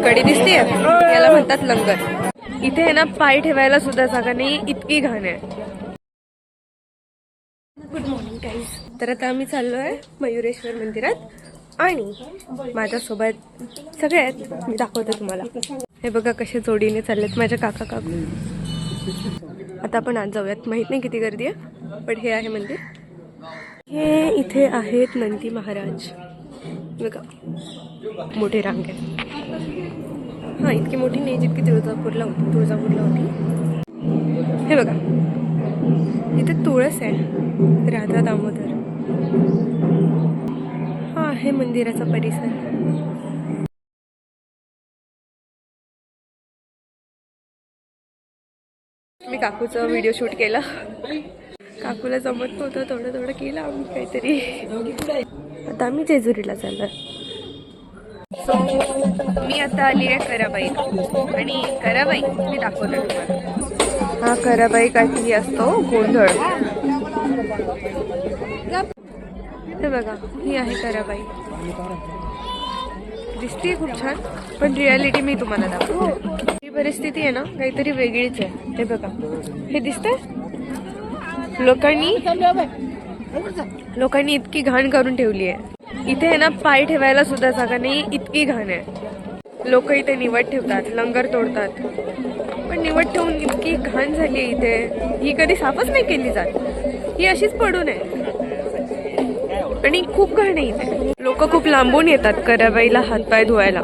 कडी दिसते याला म्हणतात लंगर. इथे आहे ना पाय ठेवायला सुद्धा जागा नाही, इतकी घाण आहे. Good morning guys. तर आता आम्ही चाललो आहे मयुरेश्वर मंदिरात आणि माझ्यासोबत सगळे आहेत. मी दाखवते तुम्हाला. हे बघा कसे जोडीने चाललेत माझ्या काका काकू. आता आपण आज जाऊयात. माहित नाही किती गर्दी आहे, पण हे आहे मंदिर. हे इथे आहेत नंदी महाराज. बघा मोठी रांग आहे. हा इतकी मोठी नाही जितकी तुळजापूरला होती. हे बघा इथे तुळस आहे, राधा दामोदर. हा आहे मंदिराचा परिसर. मी काकूचा व्हिडिओ शूट केला. काकूला जमत नव्हतं, थोडं केलं आम्ही काहीतरी. आता आम्ही जेजुरीला चाललो. सो मी आता आली आहे कराबाई. आणि कराबाई मी दाखवते तुम्हाला. हा कराबाई काहीतरी असतो गोंधळ. हे बघा ही आहे कराबाई. दिसते खूप छान, पण रियालिटी मी तुम्हाला दाखवते. ही परिस्थिती आहे ना काहीतरी वेगळीच आहे. हे बघा हे दिसतंय. लोकांनी इतकी घाण करून ठेवली आहे. इथे आहे ना पाय ठेवायला सुद्धा जागा नाही, इतकी घाण आहे. लोक इथे निवड ठेवतात, लंगर तोडतात. पण निवड ठेवून इतकी घाण झाली आहे इथे. ही कधी साफच नाही केली जात. ही अशीच पडून आहे आणि खूप घाण आहे इथे. लोक खूप लांबून येतात कराबाईला हातपाय धुवायला,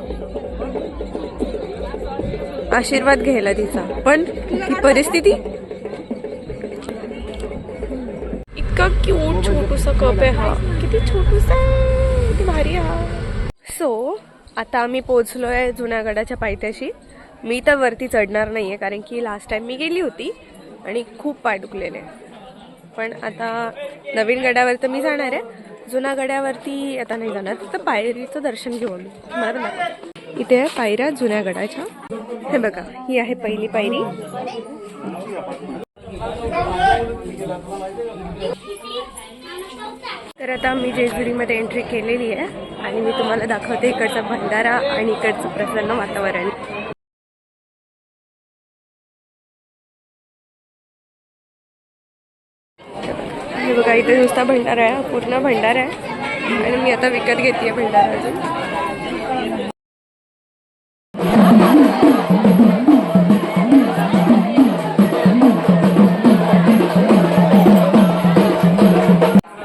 आशीर्वाद घ्यायला तिचा. पण ही परिस्थिती. इतका क्यूट छोटूसा कप आहे हा. किती छोटूसा, किती भारी हा. सो आता आम्ही पोहोचलोय जुन्यागडाच्या पायथ्याशी. मी तर वरती चढणार नाहीये कारण की लास्ट टाइम मी गेली होती आणि खूप पाय दुखलेले. पण आता नवीन गडावर तर मी जाणार आहे. जुन्या गडावरती आता नाही जाणार, फक्त पायरीचं दर्शन घेऊन मला. इथे आहे पायऱ्या जुन्या गडाच्या. हे बघा ही आहे पहिली पायरी. तर आता मी जेजुरीमध्ये एंट्री केलेली आहे आणि मी तुम्हाला दाखवते इकडचा भंडारा आणि इकडचं प्रसन्न वातावरण. हे बघा इथे नुसता भंडारा आहे, पूर्ण भंडारा आहे. आणि मी आता विकत घेते भंडारा अजून.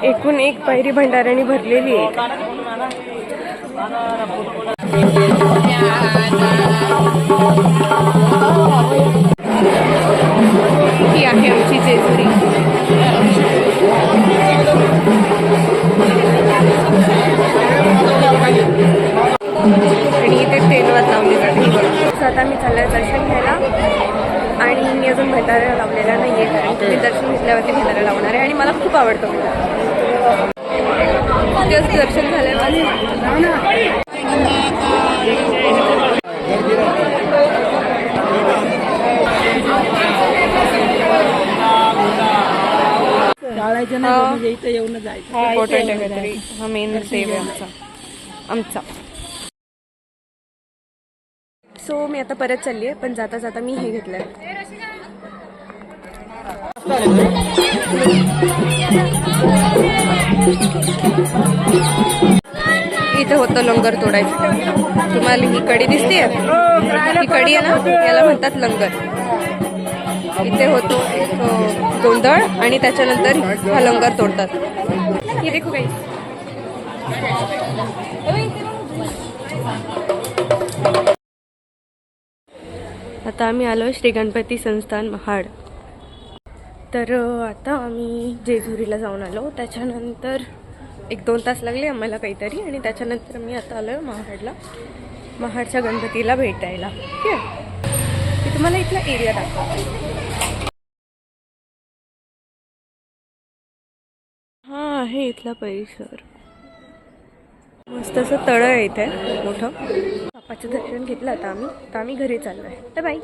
एकूण एक पायरी भंडाऱ्याने भरलेली आहे. ही आहे आमची जेजुरी. आणि इथे तेलवत लावली जाते. आता मी चालले दर्शन घ्यायला आणि मी अजून भंडारा लावलेला नाहीये कारण तुम्ही दर्शन घेतल्यावरती भंडारा लावणार आहे आणि मला खूप आवडतो. दर्शन झालं हा मेन सेव आहे आमचा. सो मी आता परत चालली आहे, पण जाता जाता मी हे घेतलंय. इथे होतं लंगर तोडायचं. तुम्हाला ही कडी दिसते, ही कडी आहे ना, याला म्हणतात लंगर. इथे होतो गोंधळ आणि त्याच्यानंतर हा लंगर तोडतात. हे देखो काही. आता आम्ही आलो श्री गणपती संस्थान महाड. तर आता आम्ही जेजुरीला जाऊन आलो. त्याच्यानंतर 1-2 तास लागले आम्हाला काहीतरी. आणि त्याच्यानंतर मी आता आलो महाडला, महाडच्या गणपतीला भेट द्यायला. ठीक आहे, मी तुम्हाला इथला एरिया दाखवते. हा आहे इथला परिसर. मस्त असं तळ आहे इथे मोठं. बाप्पाचं दर्शन घेतलं आता आम्ही घरी चाललो आहे. बाय.